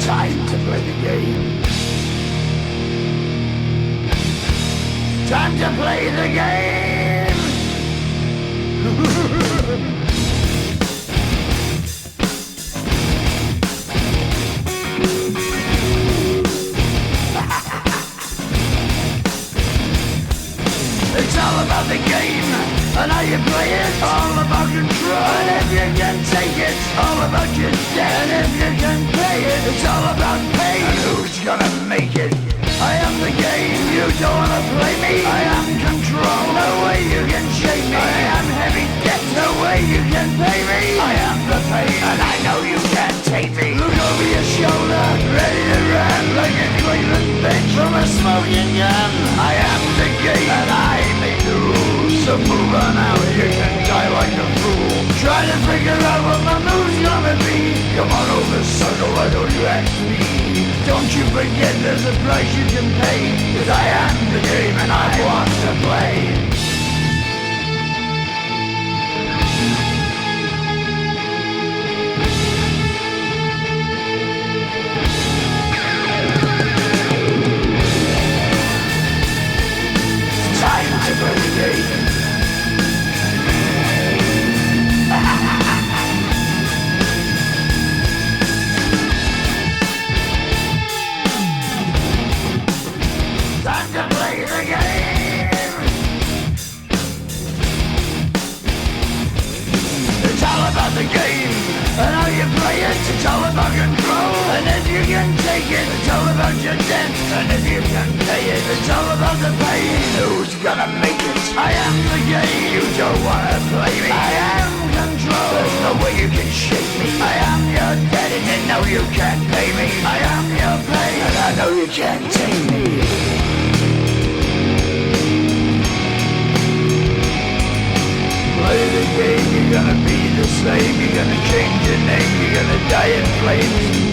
Time to play the game. Time to play the game. It's all about the game and how you play it. All about control, and if you can take it. All about your debt, and if you can pay it. It's all about pain, and who's gonna make it? I am the game, you don't wanna play me. I am control, no way you can shake me. I am heavy debt, no way you can pay me. I am the pain, and I know you can't take me. Look over your shoulder, ready to run like a Cleveland bitch from a smoking gun. I am the game, and I make the rules. So move on out, you can die like a fool. Try to figure out what my move's gonna be. Come on over, sucker, why don't you ask me? Don't you forget there's a price you can pay. 'Cause I am the game and I want to play. Time to play the game. Time to play the game. It's all about the game and how you play it. It's all about control, and if you can take it. It's all about your debt, and if you can pay it. It's all about the pain. Who's gonna make it? I am the game. You don't wanna play me. I am control. There's no way you can shake me. I am your debt, and you know you can't pay me. I am your pain, and I know you can't take me. Play the game, you're gonna be the same. You're gonna change your name, you're gonna die in flames.